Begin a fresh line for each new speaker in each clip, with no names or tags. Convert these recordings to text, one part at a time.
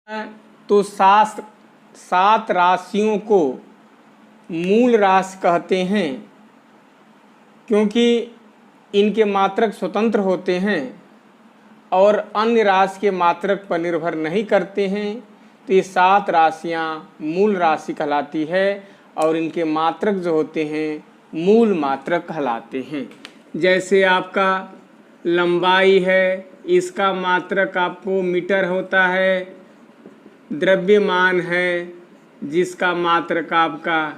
तो सात राशियों को मूल राशि कहते हैं, क्योंकि इनके मात्रक स्वतंत्र होते हैं और अन्य राशि के मात्रक पर निर्भर नहीं करते हैं। तो ये 7 राशियाँ मूल राशि कहलाती है और इनके मात्रक जो होते हैं मूल मात्रक कहलाते हैं। जैसे आपका लंबाई है, इसका मात्रक आपको मीटर होता है। द्रव्यमान है जिसका मात्रक आपका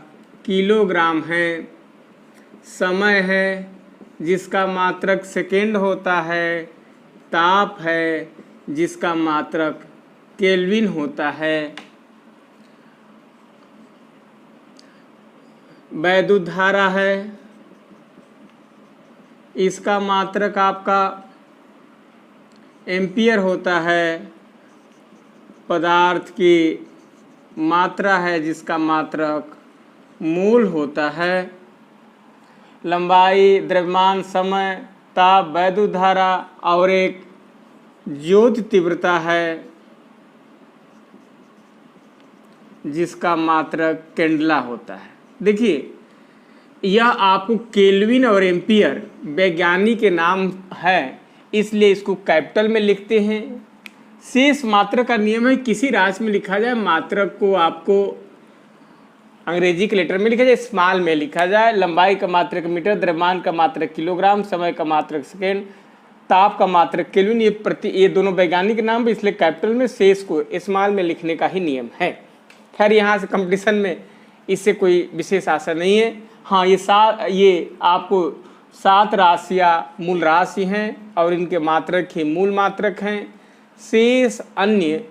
किलोग्राम है। समय है जिसका मात्रक सेकेंड होता है। ताप है जिसका मात्रक केल्विन होता है। वैद्युत धारा है, इसका मात्रक आपका एम्पियर होता है। पदार्थ की मात्रा है जिसका मात्रक मोल होता है। लंबाई, द्रव्यमान, समय, ताप, वैद्युत धारा और एक ज्योति तीव्रता है जिसका मात्रक कैंडला होता है। देखिए, यह आपको केल्विन और एम्पियर वैज्ञानिक के नाम है, इसलिए इसको कैपिटल में लिखते हैं। शेष मात्रक का नियम है किसी राशि में लिखा जाए, मात्रक को आपको अंग्रेजी के लेटर में लिखा जाए, स्मॉल में लिखा जाए। लंबाई का मात्रक मीटर, द्रव्यमान का मात्रक किलोग्राम, समय का मात्रक सेकेंड, ताप का मात्रक केल्विन। ये दोनों वैज्ञानिक नाम है, इसलिए कैपिटल में, शेष को स्मॉल में लिखने का ही नियम है। खैर, यहाँ से कंपटीशन में इससे कोई विशेष आशा नहीं है। हाँ, ये आपको 7 राशियाँ मूल राशि हैं और इनके मात्रक ही मूल मात्रक हैं। शेष अन्य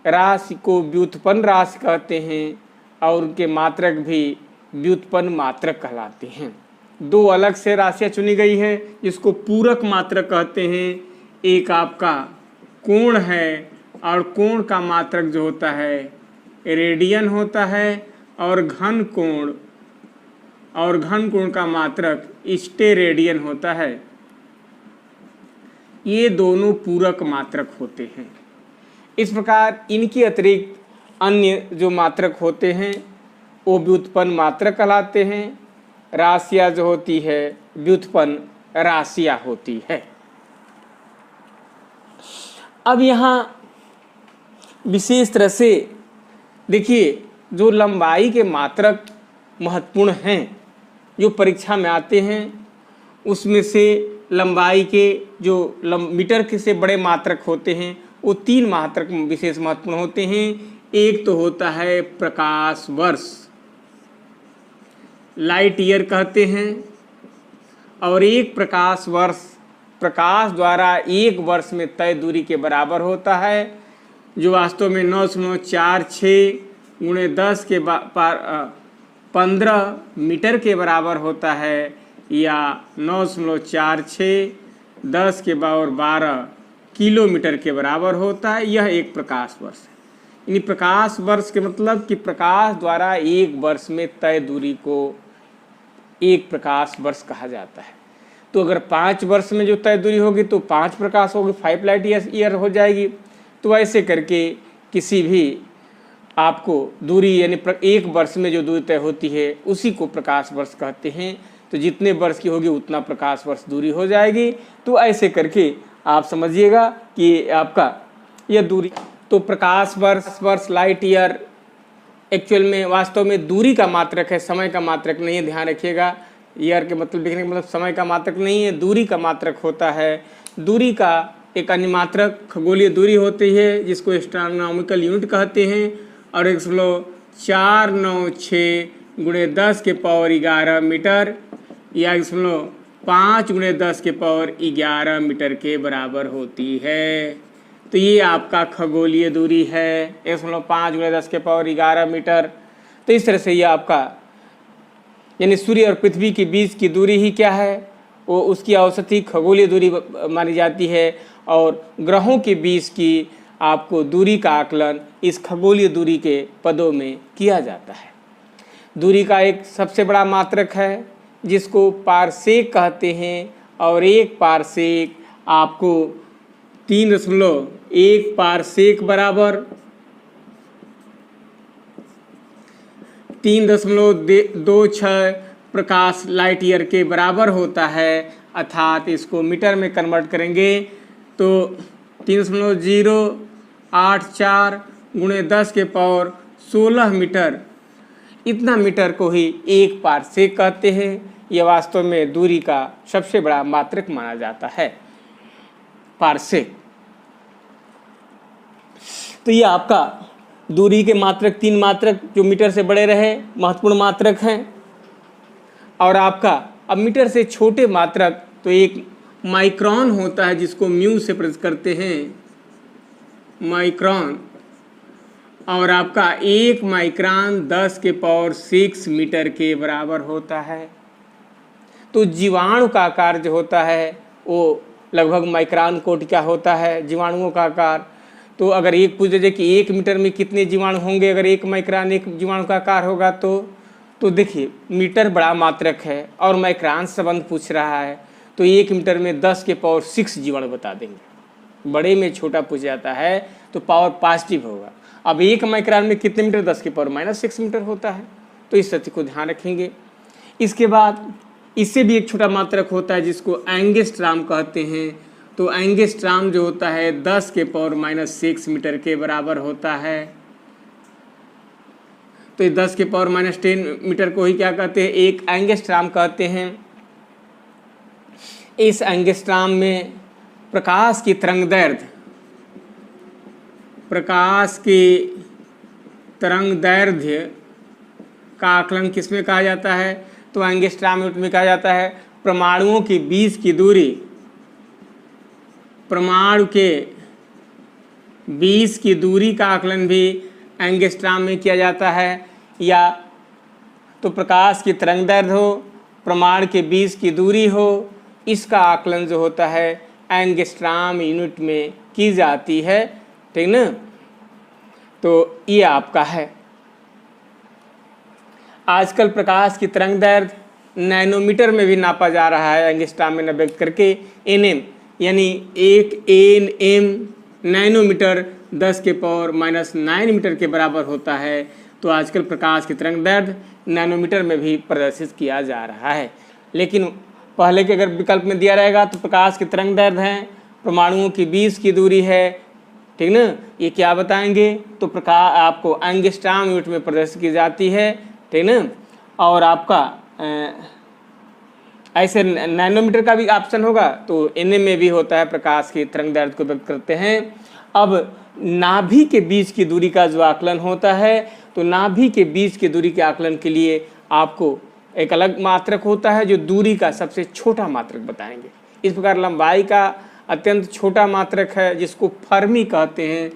राशि को व्युत्पन्न राशि कहते हैं और उनके मात्रक भी व्युत्पन्न मात्रक कहलाते हैं। 2 अलग से राशियाँ चुनी गई है जिसको पूरक मात्रक कहते हैं। एक आपका कोण है और कोण का मात्रक जो होता है रेडियन होता है, और घन कोण का मात्रक स्टेरेडियन होता है। ये दोनों पूरक मात्रक होते हैं। इस प्रकार इनके अतिरिक्त अन्य जो मात्रक होते हैं वो व्युत्पन्न मात्रक कहलाते हैं। राशियाँ जो होती है व्युत्पन्न राशियाँ होती है। अब यहाँ विशेष तरह से देखिए, जो लंबाई के मात्रक महत्वपूर्ण हैं जो परीक्षा में आते हैं, उसमें से लंबाई के जो मीटर के से बड़े मात्रक होते हैं वो 3 मात्रक विशेष महत्वपूर्ण होते हैं। एक तो होता है प्रकाश वर्ष, लाइट ईयर कहते हैं, और एक प्रकाश वर्ष प्रकाश द्वारा 1 वर्ष में तय दूरी के बराबर होता है, जो वास्तव में 9.46 गुणे 10 के 15 मीटर के बराबर होता है, या 9.46 10 के पावर 12 किलोमीटर के बराबर होता है। यह एक प्रकाश वर्ष है। यानी प्रकाश वर्ष के मतलब कि प्रकाश द्वारा 1 वर्ष में तय दूरी को एक प्रकाश वर्ष कहा जाता है। तो अगर 5 वर्ष में जो तय दूरी होगी तो 5 प्रकाश होगी, 5 लाइट ईयर हो जाएगी। तो ऐसे करके किसी भी आपको दूरी यानी 1 वर्ष में जो दूरी तय होती है उसी को प्रकाश वर्ष कहते हैं। तो जितने वर्ष की होगी उतना प्रकाश वर्ष दूरी हो जाएगी। तो ऐसे करके आप समझिएगा कि आपका यह दूरी, तो प्रकाश वर्ष लाइट ईयर एक्चुअल में वास्तव में दूरी का मात्रक है, समय का मात्रक नहीं है, ध्यान रखिएगा। ईयर के मतलब लिखने का मतलब समय का मात्रक नहीं है, दूरी का मात्रक होता है। दूरी का एक अन्य मात्रक खगोलीय दूरी होती है जिसको एस्ट्रोनॉमिकल यूनिट कहते हैं, और 1.496 गुणे 10 के पावर 11 मीटर या 1.5 गुणे 10 के पावर 11 मीटर के बराबर होती है। तो ये आपका खगोलीय दूरी है 1.5 गुणे 10 के पावर 11 मीटर। तो इस तरह से ये आपका यानी सूर्य और पृथ्वी के बीच की दूरी ही क्या है, वो उसकी औसत ही खगोलीय दूरी मानी जाती है, और ग्रहों के बीच की आपको दूरी का आकलन इस खगोलीय दूरी के पदों में किया जाता है। दूरी का एक सबसे बड़ा मात्रक है जिसको पारसेक कहते हैं, और एक पारसेक आपको 3.1 पारसेक बराबर 3.26 प्रकाश लाइट ईयर के बराबर होता है। अर्थात इसको मीटर में कन्वर्ट करेंगे तो 3.084 गुणे 10 के पावर 16 मीटर, इतना मीटर को ही 1 पारसेक कहते हैं। यह वास्तव में दूरी का सबसे बड़ा मात्रक माना जाता है, पारसेक। तो ये आपका दूरी के मात्रक, 3 मात्रक जो मीटर से बड़े रहे महत्वपूर्ण मात्रक हैं। और आपका अब मीटर से छोटे मात्रक तो एक माइक्रोन होता है, जिसको म्यू से प्रस्तुत करते हैं, माइक्रोन। और आपका 1 माइक्रोन 10 के पावर 6 मीटर के बराबर होता है। तो जीवाणु का आकार जो होता है वो लगभग माइक्रोन कोटि का होता है, जीवाणुओं का आकार। तो अगर एक पूछ लीजिए कि 1 मीटर में कितने जीवाणु होंगे, अगर 1 माइक्रोन एक जीवाणु का आकार होगा तो देखिए मीटर बड़ा मात्रक है और माइक्रोन संबंध पूछ रहा है, तो 1 मीटर में 10 के पावर 6 जीवाणु बता देंगे। बड़े में छोटा पूछ जाता है तो पावर पॉजिटिव होगा। अब 1 माइक्रोन में कितने मीटर, 10 के पावर -6 मीटर होता है। तो इस तथ्य को ध्यान रखेंगे। इसके बाद इससे भी एक छोटा मात्रक होता है जिसको एंगस्ट्राम कहते हैं। तो एंगस्ट्राम जो होता है 10 के पावर -6 मीटर के बराबर होता है। तो 10 के पावर -10 मीटर को ही क्या कहते हैं, एक एंगस्ट्राम कहते हैं। इस एंगस्ट्राम में प्रकाश की तरंगदैर्घ्य, प्रकाश की तरंगदैर्घ्य का आकलन किसमें कहा जाता है, तो एंगस्ट्राम यूनिट में कहा जाता है। परमाणुओं के बीच की दूरी, परमाणु के बीच की दूरी का आकलन भी एंगस्ट्राम में किया जाता है। या तो प्रकाश की तरंगदैर्घ्य हो, परमाणु के बीच की दूरी हो, इसका आकलन जो होता है एंगस्ट्राम यूनिट में की जाती है, ठीक ना। तो ये आपका है। आजकल प्रकाश की तरंगदैर्घ्य नैनोमीटर में भी नापा जा रहा है, एंगस्ट्राम में न व्यक्त करके एनएम, यानी 1 nm नैनोमीटर 10 के पावर -9 मीटर के बराबर होता है। तो आजकल प्रकाश की तरंगदैर्घ्य नैनोमीटर में भी प्रदर्शित किया जा रहा है। लेकिन पहले के अगर विकल्प में दिया रहेगा तो प्रकाश की तरंगदैर्घ्य है, परमाणुओं के बीच की दूरी है, ठीक ना, ये क्या बताएंगे, तो प्रकाश आपको एंगस्ट्राम यूनिट में प्रदर्शित की जाती है, ठीक ना। और आपका ऐसे नैनोमीटर का भी ऑप्शन होगा तो एनएम में भी होता है, प्रकाश की तरंगदैर्घ्य को व्यक्त करते हैं। अब नाभि के बीच की दूरी का जो आकलन होता है, तो नाभि के बीच की दूरी के आकलन के लिए आपको एक अलग मात्रक होता है जो दूरी का सबसे छोटा मात्रक बताएंगे। इस प्रकार लंबाई का अत्यंत छोटा मात्रक है जिसको फर्मी कहते हैं,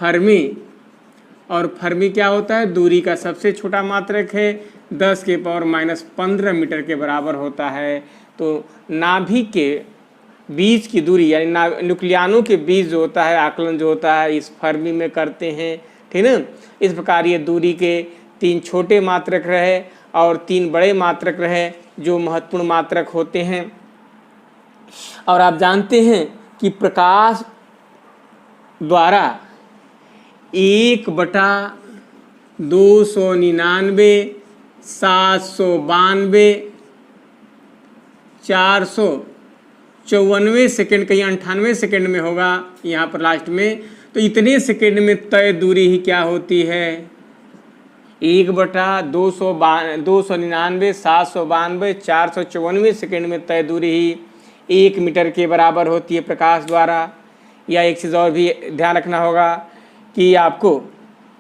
फर्मी। और फर्मी क्या होता है, दूरी का सबसे छोटा मात्रक है, 10 के पावर -15 मीटर के बराबर होता है। तो नाभि के बीच की दूरी यानी न्यूक्लियानों के बीच जो होता है आकलन जो होता है इस फर्मी में करते हैं, ठीक ना। इस प्रकार ये दूरी के 3 छोटे मात्रक रहे और 3 बड़े मात्रक रहे जो महत्वपूर्ण मात्रक होते हैं। और आप जानते हैं कि प्रकाश द्वारा 1/299, 792, 494 सेकेंड, कहीं 98 सेकेंड में होगा यहाँ पर लास्ट में, तो इतने सेकेंड में तय दूरी ही क्या होती है, 1/299, 792, 494 सेकेंड में तय दूरी ही 1 मीटर के बराबर होती है प्रकाश द्वारा। या एक चीज़ और भी ध्यान रखना होगा कि आपको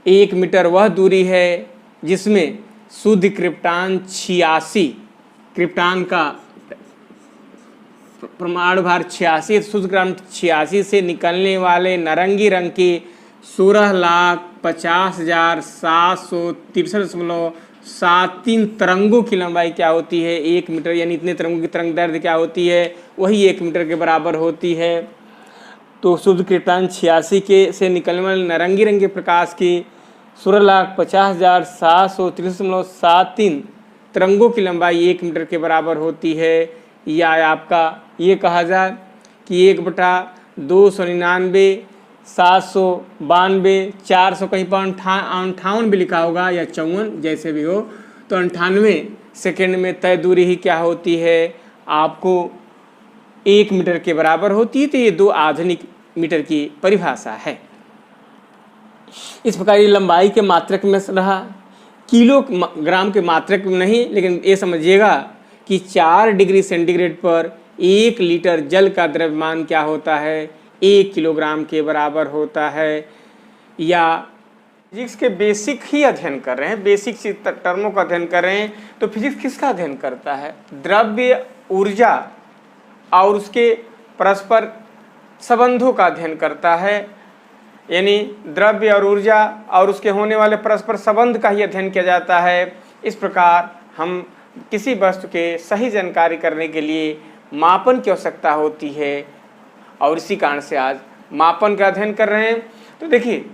1 मीटर वह दूरी है जिसमें शुद्ध क्रिप्टॉन 86, क्रिप्टॉन का परमाणु भार 86, शुद्ध क्रिप्टॉन 86 से निकलने वाले नारंगी रंग की 16,50,763.73 तरंगों की लंबाई क्या होती है, 1 मीटर, यानी इतने तरंगों की तरंगदैर्घ्य क्या होती है, वही 1 मीटर के बराबर होती है। तो शुद्ध क्रिप्टॉन 86 के से निकलने वाले नारंगी रंग के प्रकाश की 16,50,763.73 तरंगों की लंबाई 1 मीटर के बराबर होती है। या आपका ये कहा जाए कि 1/2 299, 792, 400, कहीं पर 58 भी लिखा होगा या 54, जैसे भी हो। तो 98 सेकेंड में तय दूरी ही क्या होती है, आपको 1 मीटर के बराबर होती है। तो ये 2 आधुनिक मीटर की परिभाषा है। इस प्रकार ये लंबाई के मात्रक में रहा, किलोग्राम के मात्रक में नहीं, लेकिन ये समझिएगा कि 4 डिग्री सेंटीग्रेड पर 1 लीटर जल का द्रव्यमान क्या होता है, 1 किलोग्राम के बराबर होता है। या फिजिक्स के बेसिक ही अध्ययन कर रहे हैं, बेसिक टर्मों का अध्ययन कर रहे हैं। तो फिजिक्स किसका अध्ययन करता है, द्रव्य, ऊर्जा और उसके परस्पर संबंधों का अध्ययन करता है। यानी द्रव्य और ऊर्जा और उसके होने वाले परस्पर संबंध का ही अध्ययन किया जाता है। इस प्रकार हम किसी वस्तु के सही जानकारी करने के लिए मापन की आवश्यकता होती है, और इसी कारण से आज मापन का अध्ययन कर रहे हैं। तो देखिए,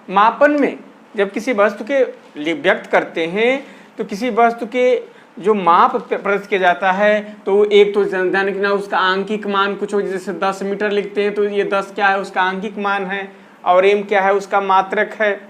मापन में जब किसी वस्तु के लिए व्यक्त करते हैं तो किसी वस्तु के जो माप प्रदर्शित किया जाता है, तो एक तो ध्यान रखना उसका आंकिक मान कुछ हो, जैसे 10 मीटर लिखते हैं तो ये 10 क्या है, उसका आंकिक मान है, और m क्या है, उसका मात्रक है।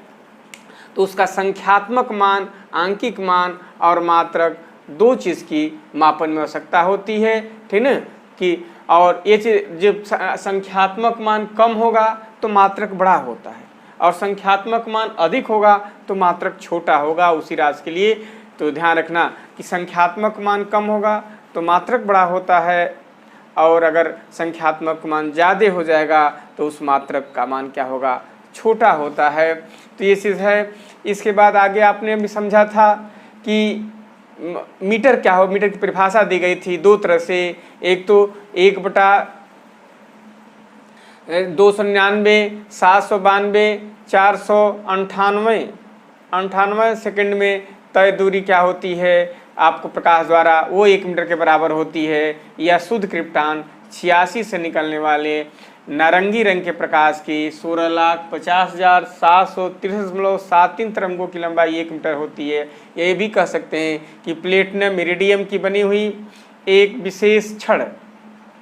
तो उसका संख्यात्मक मान, आंकिक मान और मात्रक, 2 चीज़ की मापन में आवश्यकता होती है, ठीक ना। कि और ये चीज जब संख्यात्मक मान कम होगा तो मात्रक बड़ा होता है, और संख्यात्मक मान अधिक होगा तो मात्रक छोटा होगा उसी राशि के लिए। तो ध्यान रखना कि संख्यात्मक मान कम होगा तो मात्रक बड़ा होता है, और अगर संख्यात्मक मान ज़्यादा हो जाएगा तो उस मात्रक का मान क्या होगा, छोटा होता है। तो ये चीज़ है। इसके बाद आगे आपने भी समझा था कि मीटर क्या हो, मीटर की परिभाषा दी गई थी 2 तरह से। एक तो 1/299, 792, 498 सेकंड में तय दूरी क्या होती है आपको प्रकाश द्वारा, वो 1 मीटर के बराबर होती है। या शुद्ध क्रिप्टॉन 86 से निकलने वाले नारंगी रंग के प्रकाश की 16,50,763.73 तरंगों की लंबाई 1 मीटर होती है। ये भी कह सकते हैं कि प्लेटिनम इरिडियम की बनी हुई एक विशेष छड़,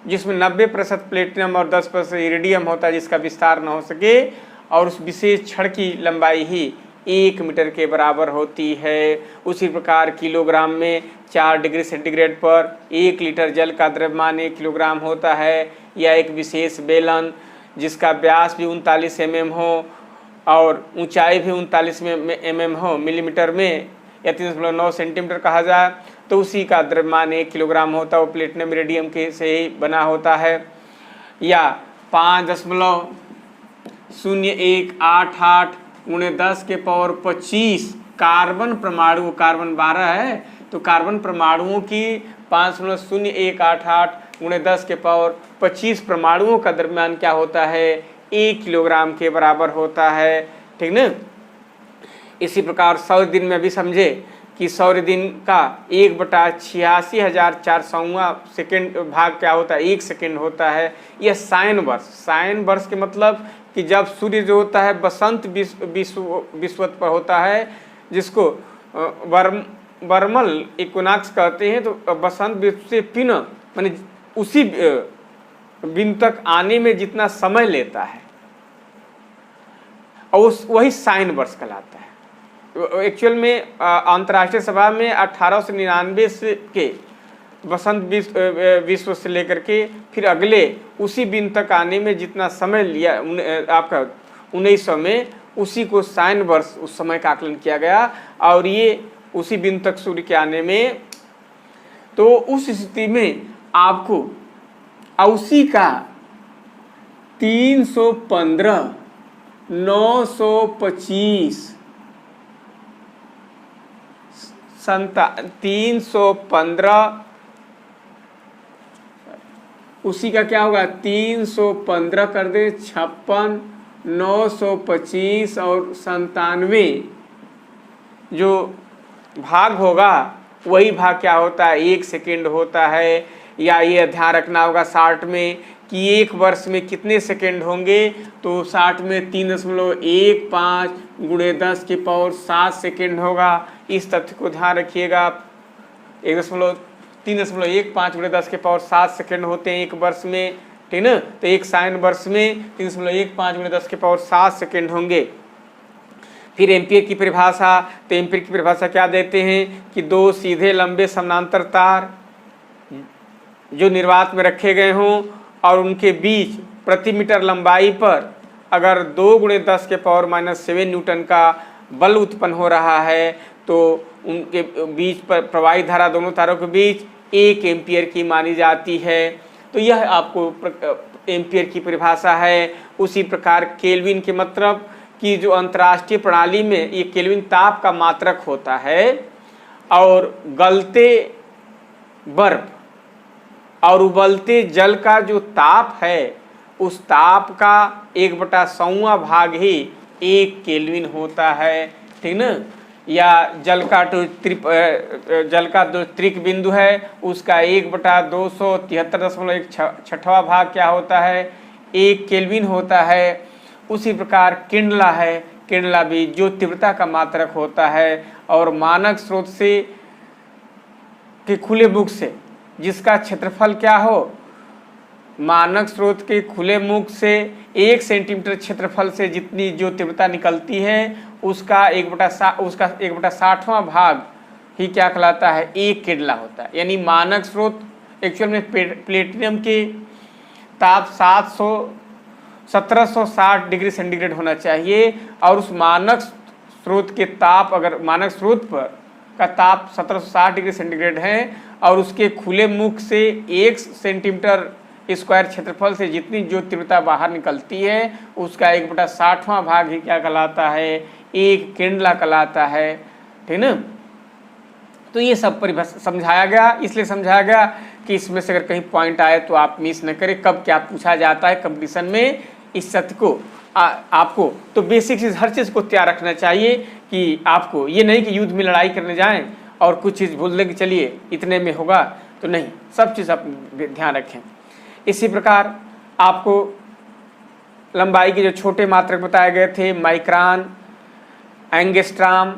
जिसमें 90% प्लेटिनम और 10% इरिडियम होता है, जिसका विस्तार न हो सके, और उस विशेष छड़ की लंबाई ही 1 मीटर के बराबर होती है। उसी प्रकार किलोग्राम में 4 डिग्री सेंटीग्रेड पर 1 लीटर जल का द्रव्यमान 1 किलोग्राम होता है। या एक विशेष बेलन जिसका व्यास भी 39 mm हो और ऊंचाई भी 39 mm हो मिलीमीटर में, या 3.9 सेंटीमीटर कहा जाए, तो उसी का द्रव्यमान 1 किलोग्राम होता है। वो प्लेटिनम इरिडियम के से ही बना होता है। या 5.0188 × 10⁻25 कार्बन परमाणु, कार्बन 12 है, तो कार्बन परमाणुओं की 5.0188 × 10⁻25 परमाणुओं का द्रव्यमान क्या होता है, 1 किलोग्राम के बराबर होता है, ठीक ना। इसी प्रकार सौर दिन में भी समझे कि सौर दिन का 1/86,400वां सेकेंड भाग क्या होता है, 1 सेकेंड होता है। यह साइन वर्ष, साइन वर्ष के मतलब कि जब सूर्य जो होता है बसंत विषुवत पर होता है, जिसको वर्मल इक्विनॉक्स कहते हैं। तो बसंत विषुवत से पिन माने उसी बिंदु तक आने में जितना समय लेता है, और वही साइन वर्ष कहलाता है। एक्चुअल में अंतर्राष्ट्रीय सभा में 1899 के बसंत विश्व से लेकर के फिर अगले उसी बिंदु तक आने में जितना समय लिया आपका 1900 में, उसी को साइन वर्ष उस समय का आकलन किया गया, और ये उसी बिंदु तक सूर्य के आने में। तो उस स्थिति में आपको उसी का 315, 925, 315, उसी का क्या होगा 315 कर दे, 56, 925 और 97 जो भाग होगा वही भाग क्या होता है, 1 सेकेंड होता है। या ये ध्यान रखना होगा 60 में कि 1 वर्ष में कितने सेकेंड होंगे, तो 60 में 3.15 × 10⁻7 सेकेंड होगा। इस तथ्य को ध्यान रखिएगा आप। 3.15 × 10⁻7 सेकेंड होते हैं 1 वर्ष में। ठीक ना। तो एक साइन वर्ष में 3.15 × 10⁻7 सेकेंड होंगे। फिर एम्पियर की परिभाषा, तो एम्पियर की परिभाषा क्या देते हैं कि दो सीधे लंबे समानांतर तार जो निर्वात में रखे गए हों और उनके बीच प्रति मीटर लंबाई पर अगर 2 × 10⁻⁻7 न्यूटन का बल उत्पन्न हो रहा है तो उनके बीच पर प्रवाहित धारा दोनों तारों के बीच 1 एम्पियर की मानी जाती है। तो यह आपको एम्पियर की परिभाषा है। उसी प्रकार केल्विन के मतलब कि जो अंतर्राष्ट्रीय प्रणाली में ये केल्विन ताप का मात्रक होता है और गलते बर्फ और उबलते जल का जो ताप है उस ताप का 1/100वां भाग ही 1 केल्विन होता है, ठीक ना। या जल का जो त्रिक बिंदु है उसका 1/273.16वां भाग क्या होता है, 1 केल्विन होता है। उसी प्रकार किंडला है, किंडला भी जो तीव्रता का मात्रक होता है और मानक स्रोत से के खुले मुख से जिसका क्षेत्रफल क्या हो, मानक स्रोत के खुले मुख से 1 सेंटीमीटर क्षेत्रफल से जितनी जो तीव्रता निकलती है उसका 1/60वां भाग ही क्या कहलाता है, 1 किंडला होता है। यानी मानक स्रोत एक्चुअल में प्लेटिनम के ताप 1760 डिग्री सेंटीग्रेड होना चाहिए और उस मानक स्रोत के ताप, अगर मानक स्रोत पर का ताप 1760 डिग्री सेंटीग्रेड है और उसके खुले मुख से 1 सेंटीमीटर स्क्वायर क्षेत्रफल से जितनी जो तीव्रता बाहर निकलती है उसका 1/60वां भाग ही क्या कहलाता है, 1 किंडला कहलाता है, ठीक ना। तो ये सब परिभाषा समझाया गया, इसलिए समझाया गया कि इसमें से अगर कहीं पॉइंट आए तो आप मिस न करें। कब क्या पूछा जाता है कंपटीशन में, इस सत्य को आपको तो बेसिक चीज़ हर चीज़ को तैयार रखना चाहिए कि आपको ये नहीं कि युद्ध में लड़ाई करने जाएं और कुछ चीज़ भूल दें कि चलिए इतने में होगा, तो नहीं, सब चीज़ आप ध्यान रखें। इसी प्रकार आपको लंबाई के जो छोटे मात्रक बताए गए थे, माइक्रान, एंगस्ट्राम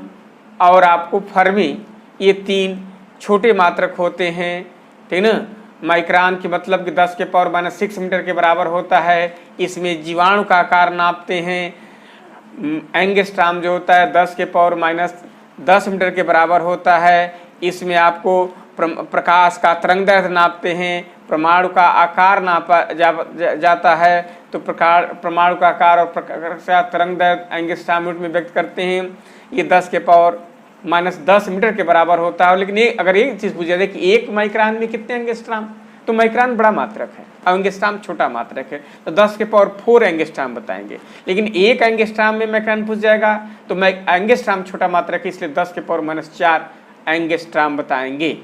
और आपको फर्मी, ये 3 छोटे मात्रक होते हैं, ठीक ना। माइक्रान के मतलब कि 10⁻⁻6 मीटर के बराबर होता है, इसमें जीवाणु का आकार नापते हैं। एंगस्ट्राम जो होता है 10⁻10 मीटर के बराबर होता है, इसमें आपको प्रकाश का तरंगदैर्घ्य नापते हैं। परमाणु का आकार नापा जाता है, तो परमाणु का आकार और प्रकाश का तरंगदैर्घ्य एंगस्ट्राम यूनिट में व्यक्त करते हैं। ये 10⁻10 मीटर के बराबर होता है। लेकिन ये अगर एक चीज़ पूछा जाए कि 1 माइक्रान में कितने एंगस्ट्राम, तो माइक्रान बड़ा मात्रक है और एंगस्ट्राम छोटा मात्रक है, तो 10⁴ एंगस्ट्राम बताएंगे। लेकिन 1 एंगस्ट्राम में माइक्रान पूछ जाएगा तो एंगस्ट्राम छोटा मात्रक है, इसलिए 10⁻⁻4 एंगस्ट्राम बताएंगे,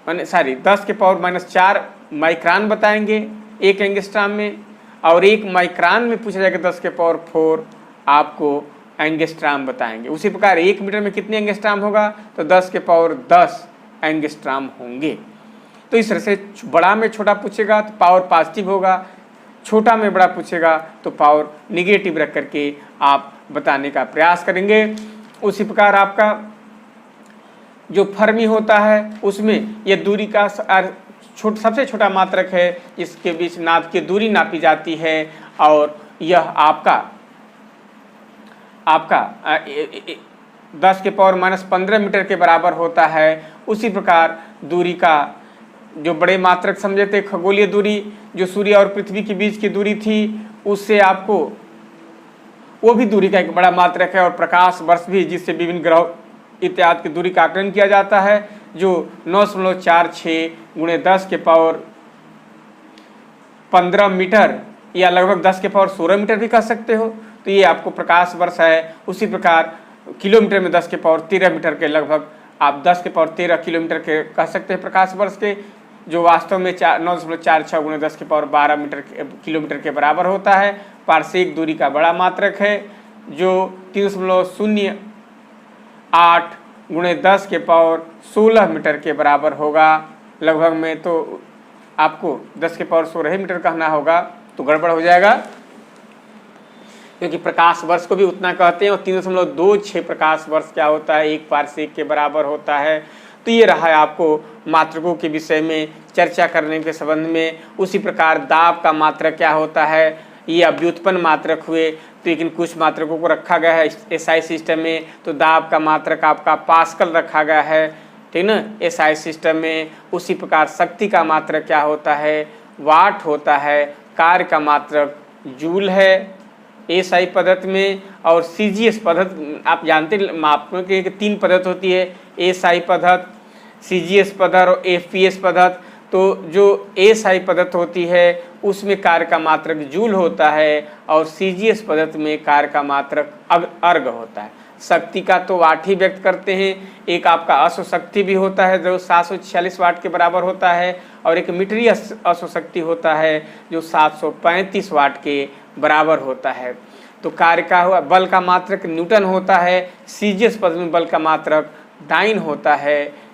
10⁻⁻4 माइक्रान बताएंगे 1 एंगस्ट्राम में, और 1 माइक्रान में पूछा जाएगा 10⁻4 आपको एंगस्ट्राम बताएंगे। उसी प्रकार 1 मीटर में कितने एंगस्ट्राम होगा, तो 10⁻10 एंगस्ट्राम होंगे। तो इस तरह से बड़ा में छोटा पूछेगा तो पावर पॉजिटिव होगा, छोटा में बड़ा पूछेगा तो पावर निगेटिव रख करके आप बताने का प्रयास करेंगे। उसी प्रकार आपका जो फर्मी होता है उसमें यह दूरी का सबसे छोटा मात्रक है, इसके बीच नाप की दूरी नापी जाती है और यह आपका 10⁻15 मीटर के बराबर होता है। उसी प्रकार दूरी का जो बड़े मात्रक समझे थे, खगोलीय दूरी जो सूर्य और पृथ्वी के बीच की दूरी थी, उससे आपको वो भी दूरी का एक बड़ा मात्रक है, और प्रकाश वर्ष भी जिससे विभिन्न ग्रह इत्यादि की दूरी का आकलन किया जाता है, जो 9.46 × 10⁻15 मीटर या लगभग 10⁻16 मीटर भी कह सकते हो, तो ये आपको प्रकाश वर्ष है। उसी प्रकार किलोमीटर में 10⁻13 मीटर के लगभग आप 10⁻13 किलोमीटर के कह सकते हैं प्रकाश वर्ष के, जो वास्तव में 9.46 × 10⁻12 किलोमीटर के बराबर होता है। पार्श्विक दूरी का बड़ा मात्रक है जो 3.08 × 10⁻16 मीटर के बराबर होगा लगभग में, तो आपको 10⁻16 मीटर कहना होगा तो गड़बड़ हो जाएगा, क्योंकि प्रकाश वर्ष को भी उतना कहते हैं। और 3.26 प्रकाश वर्ष क्या होता है, 1 पार्सेक के बराबर होता है। तो ये रहा है आपको मात्रकों के विषय में चर्चा करने के संबंध में। उसी प्रकार दाब का मात्रक क्या होता है, ये अव्युत्पन्न मात्रक हुए, तो लेकिन कुछ मात्रकों को रखा गया है एसआई सिस्टम में, तो दाब का मात्रक आपका पास्कल रखा गया है, ठीक ना, एसआई सिस्टम में। उसी प्रकार शक्ति का मात्रक क्या होता है, वाट होता है। कार्य का मात्रक जूल है एसआई पद्धति में। और सीजीएस पद्धति आप जानते हैं मापों की 3 पद्धति होती है, एसआई पद्धति, सीजीएस पद्धति और एफपीएस पद्धति। तो जो एसआई पद्धति होती है उसमें कार्य का मात्रक जूल होता है और सीजीएस पद्धति में कार्य का मात्रक अर्ग होता है। शक्ति का तो वाट ही व्यक्त करते हैं। एक आपका अश्वशक्ति भी होता है जो 746 वाट के बराबर होता है, और एक मीटरी अश्वशक्ति होता है जो 735 वाट के बराबर होता है। तो कार्य का हुआ बल का मात्रक न्यूटन होता है, सीजीएस पद में बल का मात्रक डाइन होता है।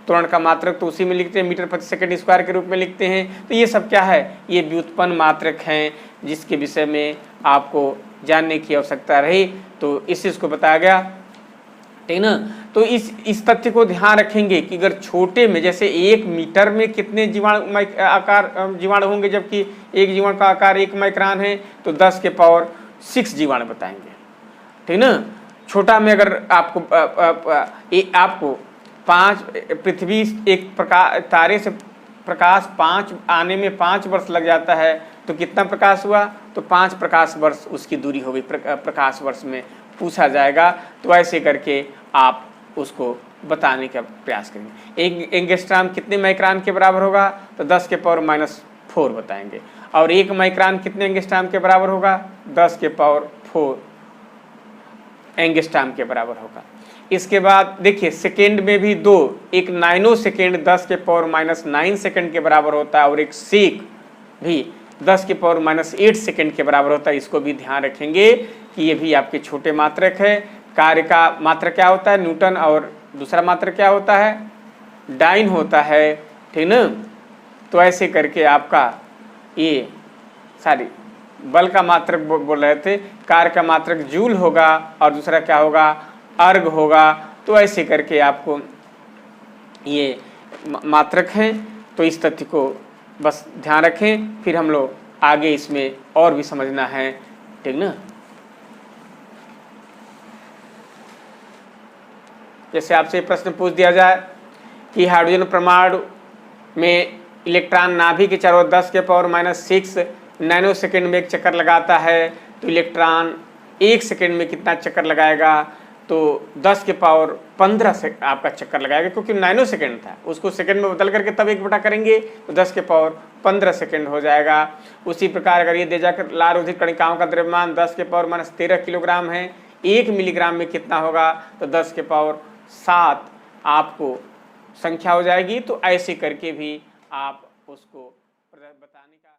त्वरण का मात्रक तो उसी में लिखते हैं, मीटर प्रति सेकंड स्क्वायर के रूप में लिखते हैं। तो ये सब क्या है, ये व्युत्पन्न मात्रक हैं जिसके विषय में आपको जानने की आवश्यकता रही, तो इस चीज़ को बताया गया, ठीक ना। तो इस तथ्य को ध्यान रखेंगे कि अगर छोटे में जैसे 1 मीटर में कितने जीवाणु होंगे, जबकि एक जीवाणु का आकार 1 माइक्रोन है, तो 10 के पावर 6 जीवाणु बताएंगे, ठीक ना। छोटा में अगर आपको 5 पृथ्वी एक तारे से प्रकाश 5 आने में 5 वर्ष लग जाता है, तो कितना प्रकाश हुआ, तो 5 प्रकाश वर्ष उसकी दूरी हो गई प्रकाश वर्ष में पूछा जाएगा। तो ऐसे करके आप उसको बताने का प्रयास करेंगे। एक एंगस्ट्रॉम कितने माइक्रोन के बराबर होगा, तो 10 के पावर -4 बताएंगे। और 1 माइक्रोन कितने एंगस्ट्रॉम के बराबर होगा, 10 के पावर 4 एंगस्ट्रॉम के बराबर होगा। इसके बाद देखिए सेकेंड में भी 2, एक नैनो सेकेंड 10 के पावर -9 सेकेंड के बराबर होता है, और एक सेक भी 10 के पावर -8 सेकेंड के बराबर होता है। इसको भी ध्यान रखेंगे कि ये भी आपके छोटे मात्रक है। कार्य का मात्रक क्या होता है, न्यूटन, और दूसरा मात्रक क्या होता है, डाइन होता है, ठीक ना। तो ऐसे करके आपका ये सारी बल का मात्रक बोल रहे थे, कार्य का मात्रक जूल होगा और दूसरा क्या होगा, अर्ग होगा। तो ऐसे करके आपको ये मात्रक हैं, तो इस तथ्य को बस ध्यान रखें, फिर हम लोग आगे इसमें और भी समझना है, ठीक ना। जैसे आपसे प्रश्न पूछ दिया जाए कि हाइड्रोजन परमाणु में इलेक्ट्रॉन नाभिक के चारों 10 के पावर -6 नैनो सेकेंड में एक चक्कर लगाता है, तो इलेक्ट्रॉन 1 सेकेंड में कितना चक्कर लगाएगा, तो 10 के पावर 15 से आपका चक्कर लगाएगा, क्योंकि नैनो सेकेंड था, उसको सेकेंड में बदल करके तब 1 बटा करेंगे तो 10 के पावर 15 सेकेंड हो जाएगा। उसी प्रकार अगर ये दे जाकर लाल रुधिर कणिकाओं का द्रव्यमान 10 के पावर -13 किलोग्राम है, 1 मिलीग्राम में कितना होगा, तो 10 के पावर 7 आपको संख्या हो जाएगी। तो ऐसे करके भी आप उसको बताने का